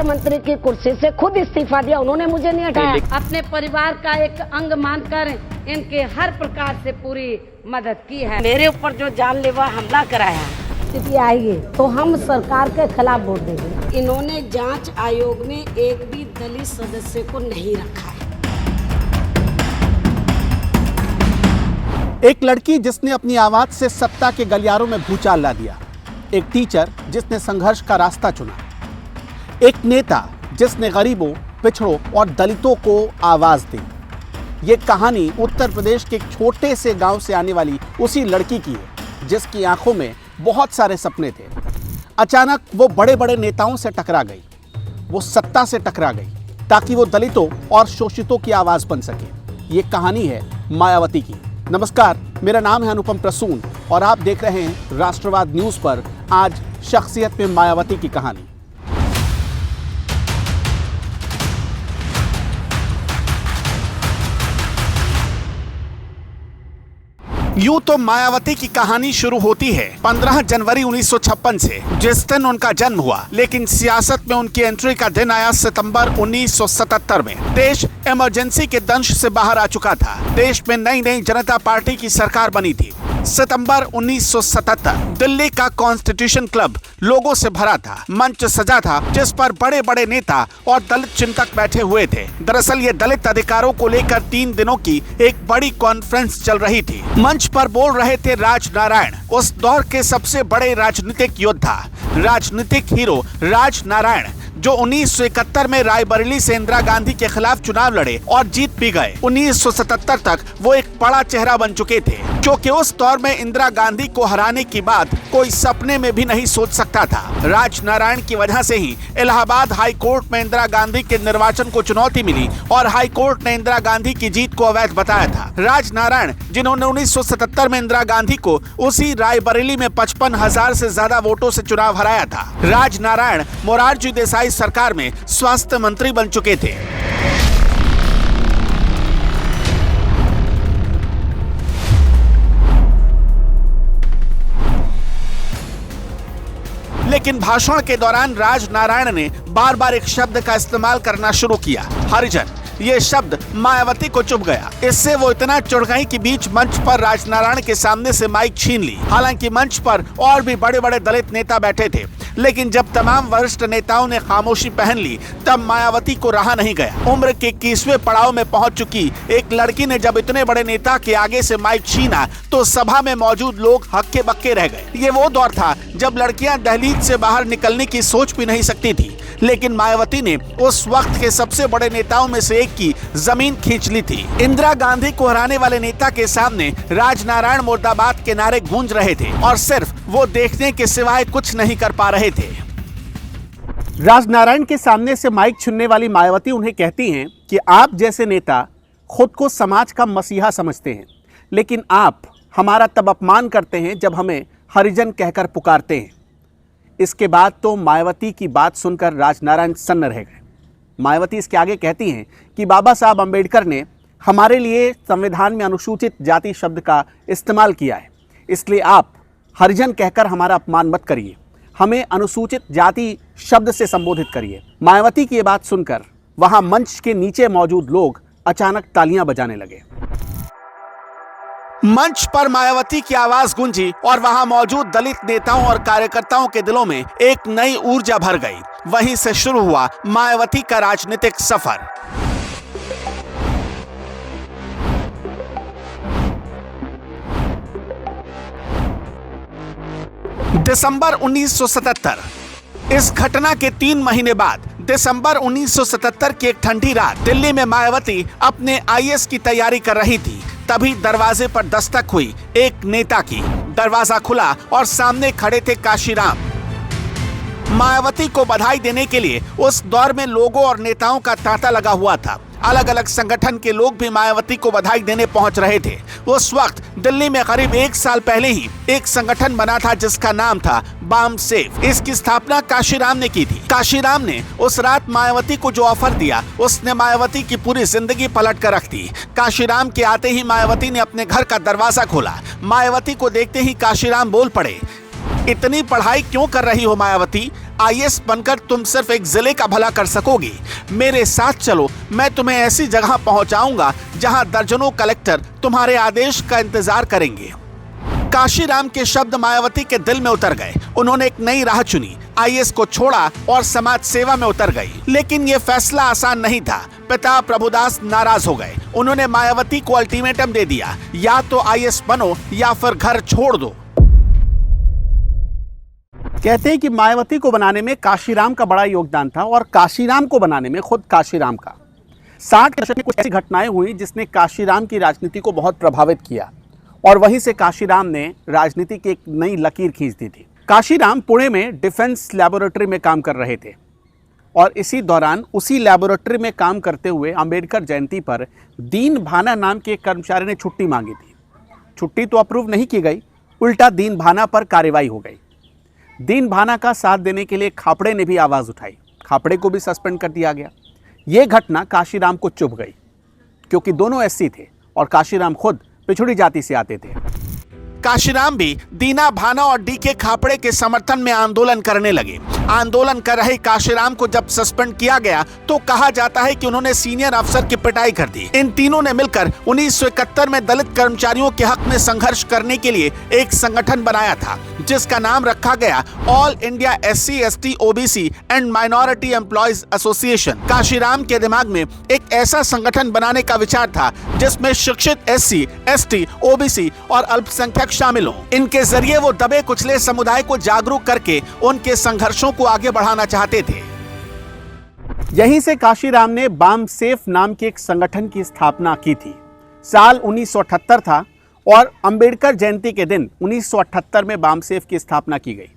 मंत्री की कुर्सी से खुद इस्तीफा दिया, उन्होंने मुझे नहीं हटाया। अपने परिवार का एक अंग मानकर इनके हर प्रकार से पूरी मदद की है। मेरे ऊपर जो जानलेवा हमला कराया, स्थिति आएगी तो हम सरकार के खिलाफ वोट देंगे। इन्होंने जांच आयोग में एक भी दलित सदस्य को नहीं रखा है। एक लड़की जिसने अपनी आवाज से सत्ता के गलियारों में भूचाल ला दिया, एक टीचर जिसने संघर्ष का रास्ता चुना, एक नेता जिसने गरीबों, पिछड़ों और दलितों को आवाज दी। ये कहानी उत्तर प्रदेश के एक छोटे से गांव से आने वाली उसी लड़की की है जिसकी आंखों में बहुत सारे सपने थे। अचानक वो बड़े बड़े नेताओं से टकरा गई, वो सत्ता से टकरा गई ताकि वो दलितों और शोषितों की आवाज बन सके। ये कहानी है मायावती की। नमस्कार, मेरा नाम है अनुपम प्रसून और आप देख रहे हैं राष्ट्रवाद न्यूज पर आज शख्सियत में मायावती की कहानी। यूं तो मायावती की कहानी शुरू होती है 15 जनवरी 1956 से, जिस दिन उनका जन्म हुआ। लेकिन सियासत में उनकी एंट्री का दिन आया सितंबर 1977 में। देश इमरजेंसी के दंश से बाहर आ चुका था। देश में नई नई जनता पार्टी की सरकार बनी थी। सितंबर 1977 दिल्ली का कॉन्स्टिट्यूशन क्लब लोगों से भरा था। मंच सजा था जिस पर बड़े बड़े नेता और दलित चिंतक बैठे हुए थे। दरअसल ये दलित अधिकारों को लेकर 3 दिनों की एक बड़ी कॉन्फ्रेंस चल रही थी। मंच पर बोल रहे थे राज नारायण, उस दौर के सबसे बड़े राजनीतिक योद्धा, राजनीतिक हीरो राज नारायण, जो 1971 में रायबरेली से इंदिरा गांधी के खिलाफ चुनाव लड़े और जीत भी गए। 1977 तक वो एक बड़ा चेहरा बन चुके थे, क्योंकि उस दौर में इंदिरा गांधी को हराने की बात कोई सपने में भी नहीं सोच सकता था। राज नारायण की वजह से ही इलाहाबाद हाई कोर्ट में इंदिरा गांधी के निर्वाचन को चुनौती मिली और हाई कोर्ट ने इंदिरा गांधी की जीत को अवैध बताया था। राज नारायण, जिन्होंने 1977 में इंदिरा गांधी को उसी रायबरेली में 55,000 से ज्यादा वोटों से चुनाव हराया था। राज नारायण मोरारजी देसाई सरकार में स्वास्थ्य मंत्री बन चुके थे। लेकिन भाषण के दौरान राज नारायण ने बार बार एक शब्द का इस्तेमाल करना शुरू किया, हरिजन। ये शब्द मायावती को चुभ गया। इससे वो इतना चिढ़ गई कि बीच मंच पर राज नारायण के सामने से माइक छीन ली। हालांकि मंच पर और भी बड़े बड़े दलित नेता बैठे थे, लेकिन जब तमाम वरिष्ठ नेताओं ने खामोशी पहन ली तब मायावती को रहा नहीं गया। उम्र के 21वें पड़ाव में पहुंच चुकी एक लड़की ने जब इतने बड़े नेता के आगे से माइक छीना तो सभा में मौजूद लोग हक्के बक्के रह गए। ये वो दौर था जब लड़कियां दहलीज से बाहर निकलने की सोच भी नहीं सकती थी, लेकिन मायावती ने उस वक्त के सबसे बड़े नेताओं में से एक की जमीन खींच ली थी। इंदिरा गांधी को हराने वाले नेता के सामने राज नारायण मुर्दाबाद के नारे गूंज रहे थे और सिर्फ वो देखने के सिवाय कुछ नहीं कर पा रहे थे। राज नारायण के सामने से माइक छीनने वाली मायावती उन्हें कहती हैं कि आप जैसे नेता खुद को समाज का मसीहा समझते हैं, लेकिन आप हमारा तब अपमान करते हैं जब हमें हरिजन कहकर पुकारते हैं। इसके बाद तो मायावती की बात सुनकर राज नारायण सन्न रह गए। मायावती इसके आगे कहती हैं कि बाबा साहब अम्बेडकर ने हमारे लिए संविधान में अनुसूचित जाति शब्द का इस्तेमाल किया है, इसलिए आप हरिजन कहकर हमारा अपमान मत करिए, हमें अनुसूचित जाति शब्द से संबोधित करिए। मायावती की ये बात सुनकर वहां मंच के नीचे मौजूद लोग अचानक तालियां बजाने लगे। मंच पर मायावती की आवाज गूंजी और वहां मौजूद दलित नेताओं और कार्यकर्ताओं के दिलों में एक नई ऊर्जा भर गई। वहीं से शुरू हुआ मायावती का राजनीतिक सफर। दिसंबर 1977। इस घटना के 3 महीने बाद दिसंबर 1977 की एक ठंडी रात दिल्ली में मायावती अपने आईएएस की तैयारी कर रही थी। तभी दरवाजे पर दस्तक हुई एक नेता की। दरवाजा खुला और सामने खड़े थे काशीराम। मायावती को बधाई देने के लिए उस दौर में लोगों और नेताओं का तांता लगा हुआ था। अलग अलग संगठन के लोग भी मायावती को बधाई देने पहुंच रहे थे। उस वक्त दिल्ली में करीब 1 साल पहले ही एक संगठन बना था जिसका नाम था बाम सेफ। इसकी स्थापना काशीराम ने की थी। काशीराम ने उस रात मायावती को जो ऑफर दिया उसने मायावती की पूरी जिंदगी पलट कर रख दी। काशीराम के आते ही मायावती ने अपने घर का दरवाजा खोला। मायावती को देखते ही काशीराम बोल पड़े, इतनी पढ़ाई क्यों कर रही हो मायावती? आईएएस बनकर तुम सिर्फ एक जिले का भला कर सकोगी। मेरे साथ चलो, मैं तुम्हें ऐसी जगह पहुंचाऊंगा जहां दर्जनों कलेक्टर तुम्हारे आदेश का इंतजार करेंगे। काशीराम के शब्द मायावती के दिल में उतर गए। उन्होंने एक नई राह चुनी, आईएएस को छोड़ा और समाज सेवा में उतर गई। लेकिन यह फैसला आसान नहीं था। पिता प्रभुदास नाराज हो गए। उन्होंने मायावती को अल्टीमेटम दे दिया, या तो आईएएस बनो या फिर घर छोड़ दो। कहते हैं कि मायावती को बनाने में काशीराम का बड़ा योगदान था और काशीराम को बनाने में खुद काशीराम का। 60 के दशक में कुछ ऐसी घटनाएं हुई जिसने काशीराम की राजनीति को बहुत प्रभावित किया और वहीं से काशीराम ने राजनीति की एक नई लकीर खींच दी थी। काशीराम पुणे में डिफेंस लैबोरेटरी में काम कर रहे थे और इसी दौरान उसी लैबोरेटरी में काम करते हुए अंबेडकर जयंती पर दीन भाना नाम के एक कर्मचारी ने छुट्टी मांगी थी। छुट्टी तो अप्रूव नहीं की गई, उल्टा दीन भाना पर कार्रवाई हो गई। दीन भाना का साथ देने के लिए खापड़े ने भी आवाज़ उठाई। खापड़े को भी सस्पेंड कर दिया गया। ये घटना काशीराम को चुभ गई क्योंकि दोनों एससी थे और काशीराम खुद पिछड़ी जाति से आते थे। काशीराम भी दीना भाना और डीके खापड़े के समर्थन में आंदोलन करने लगे। आंदोलन कर रहे काशीराम को जब सस्पेंड किया गया तो कहा जाता है कि उन्होंने सीनियर अफसर की पिटाई कर दी। इन तीनों ने मिलकर 1971 में दलित कर्मचारियों के हक में संघर्ष करने के लिए एक संगठन बनाया था जिसका नाम रखा गया all India SC ST OBC and minority employees association. Kashiram के दिमाग में एक ऐसा संगठन बनाने का विचार था जिसमें शिक्षित SC ST OBC और अल्पसंख्यक शामिल हों। इनके जरिए वो दबे कुचले समुदाय को जागरूक करके उनके संघर्षों को आगे बढ़ाना चाहते थे। यहीं से काशीराम ने बाम सेफ नाम के एक संगठन की स्थापना की थी। साल 1978 था और अंबेडकर जयंती के दिन 1978 में बाम सेफ की स्थापना की गई।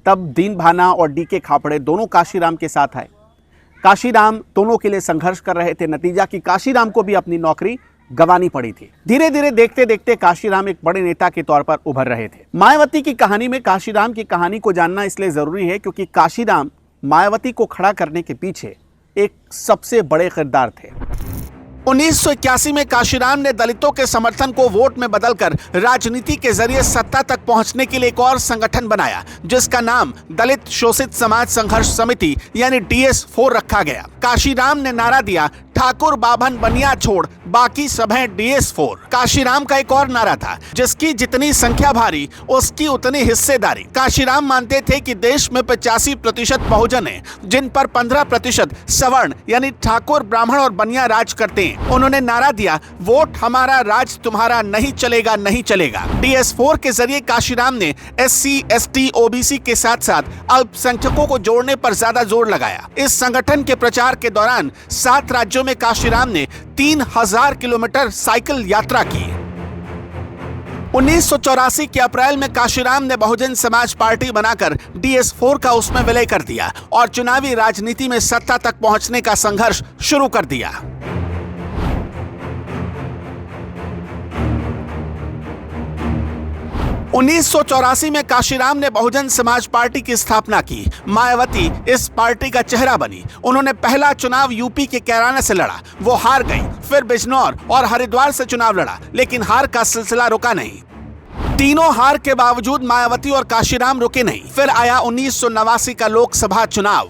तब दीन भाना और डीके खापड़े दोनों काशीराम के साथ आए। काशीराम दोनों के लिए संघर्ष कर रहे थे। नतीजा कि काशीराम को भी अपनी नौकरी गंवानी पड़ी थी। धीरे धीरे देखते देखते काशीराम एक बड़े नेता के तौर पर उभर रहे थे। मायावती की कहानी में काशीराम की कहानी को जानना इसलिए जरूरी है क्योंकि काशीराम मायावती को खड़ा करने के पीछे एक सबसे बड़े किरदार थे। 1981 में काशीराम ने दलितों के समर्थन को वोट में बदलकर राजनीति के जरिए सत्ता तक पहुंचने के लिए एक और संगठन बनाया जिसका नाम दलित शोषित समाज संघर्ष समिति यानी DS4 रखा गया। काशीराम ने नारा दिया, ठाकुर बाभन बनिया छोड़ बाकी सब है DS4। काशीराम का एक और नारा था, जिसकी जितनी संख्या भारी उसकी उतनी हिस्सेदारी। काशीराम मानते थे कि देश में 85% बहुजन है जिन पर 15% सवर्ण यानी ठाकुर ब्राह्मण और बनिया राज करते हैं। उन्होंने नारा दिया, वोट हमारा राज तुम्हारा नहीं चलेगा नहीं चलेगा। DS4 के जरिए काशीराम ने SC ST OBC के साथ साथ अल्पसंख्यकों को जोड़ने पर ज्यादा जोर लगाया। इस संगठन के प्रचार के दौरान 7 राज्यों में काशीराम ने 3000 किलोमीटर साइकिल यात्रा की। 1984 के अप्रैल में काशीराम ने बहुजन समाज पार्टी बनाकर DS4 का उसमें विलय कर दिया और चुनावी राजनीति में सत्ता तक पहुंचने का संघर्ष शुरू कर दिया। 1984 में काशीराम ने बहुजन समाज पार्टी की स्थापना की। मायावती इस पार्टी का चेहरा बनी। उन्होंने पहला चुनाव यूपी के कैराना से लड़ा, वो हार गई। फिर बिजनौर और हरिद्वार से चुनाव लड़ा, लेकिन हार का सिलसिला रुका नहीं। तीनों हार के बावजूद मायावती और काशीराम रुके नहीं। फिर आया 1989 का लोकसभा चुनाव।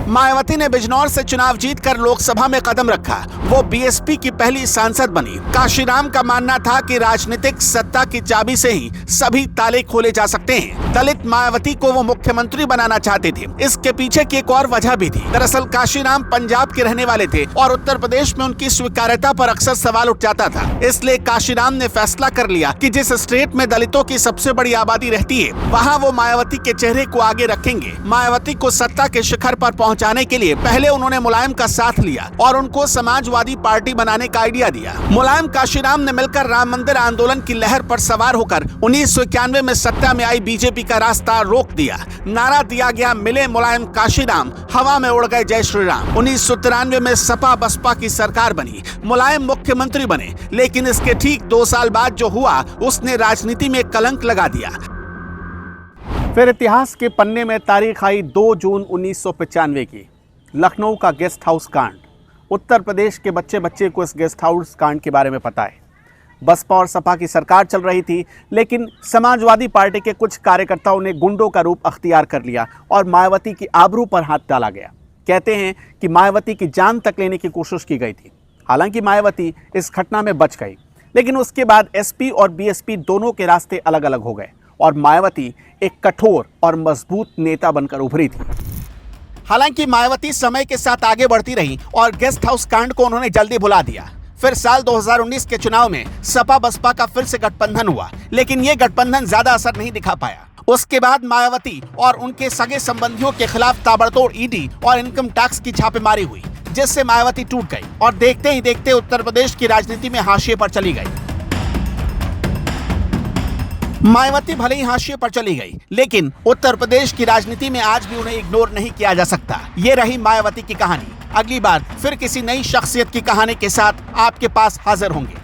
मायावती ने बिजनौर से चुनाव जीतकर लोकसभा में कदम रखा। वो बीएसपी की पहली सांसद बनी। काशीराम का मानना था कि राजनीतिक सत्ता की चाबी से ही सभी ताले खोले जा सकते हैं। दलित मायावती को वो मुख्यमंत्री बनाना चाहते थे। इसके पीछे की एक और वजह भी थी। दरअसल काशीराम पंजाब के रहने वाले थे और उत्तर प्रदेश में उनकी स्वीकार्यता पर अक्सर सवाल उठ जाता था। इसलिए काशीराम ने फैसला कर लिया कि जिस स्टेट में दलितों की सबसे बड़ी आबादी रहती है, वहाँ वो मायावती के चेहरे को आगे रखेंगे। मायावती को सत्ता के शिखर पर पहुँचाने के लिए पहले उन्होंने मुलायम का साथ लिया और उनको समाजवादी पार्टी बनाने का आइडिया दिया। मुलायम काशीराम ने मिलकर राम मंदिर आंदोलन की लहर पर सवार होकर 1991 में सत्ता में आई बीजेपी का रास्ता रोक दिया। नारा दिया गया, मिले मुलायम काशीराम, हवा में उड़ गए जय श्री राम। 1993 में सपा बसपा की सरकार बनी, मुलायम मुख्यमंत्री बने, लेकिन इसके ठीक 2 साल बाद जो हुआ उसने राजनीति में कलंक लगा दिया। फिर इतिहास के पन्ने में तारीख आई 2 जून 1995 की। लखनऊ का गेस्ट हाउस कांड। उत्तर प्रदेश के बच्चे बच्चे को इस गेस्ट हाउस कांड के बारे में पता है। बसपा और सपा की सरकार चल रही थी, लेकिन समाजवादी पार्टी के कुछ कार्यकर्ताओं ने गुंडों का रूप अख्तियार कर लिया और मायावती की आबरू पर हाथ डाला गया। कहते हैं कि मायावती की जान तक लेने की कोशिश की गई थी। हालांकि मायावती इस घटना में बच गई, लेकिन उसके बाद एसपी और बीएसपी दोनों के रास्ते अलग अलग हो गए और मायावती एक कठोर और मजबूत नेता बनकर उभरी थी। हालांकि मायावती समय के साथ आगे बढ़ती रही और गेस्ट हाउस कांड को उन्होंने जल्दी भुला दिया। फिर साल 2019 के चुनाव में सपा बसपा का फिर से गठबंधन हुआ, लेकिन ये गठबंधन ज्यादा असर नहीं दिखा पाया। उसके बाद मायावती और उनके सगे संबंधियों के खिलाफ ताबड़तोड़ ईडी और इनकम टैक्स की छापेमारी हुई, जिससे मायावती टूट गई और देखते ही देखते उत्तर प्रदेश की राजनीति में हाशिए पर चली गई। मायावती भले ही हाशिए पर चली गई, लेकिन उत्तर प्रदेश की राजनीति में आज भी उन्हें इग्नोर नहीं किया जा सकता। ये रही मायावती की कहानी। अगली बार फिर किसी नई शख्सियत की कहानी के साथ आपके पास हाजिर होंगे।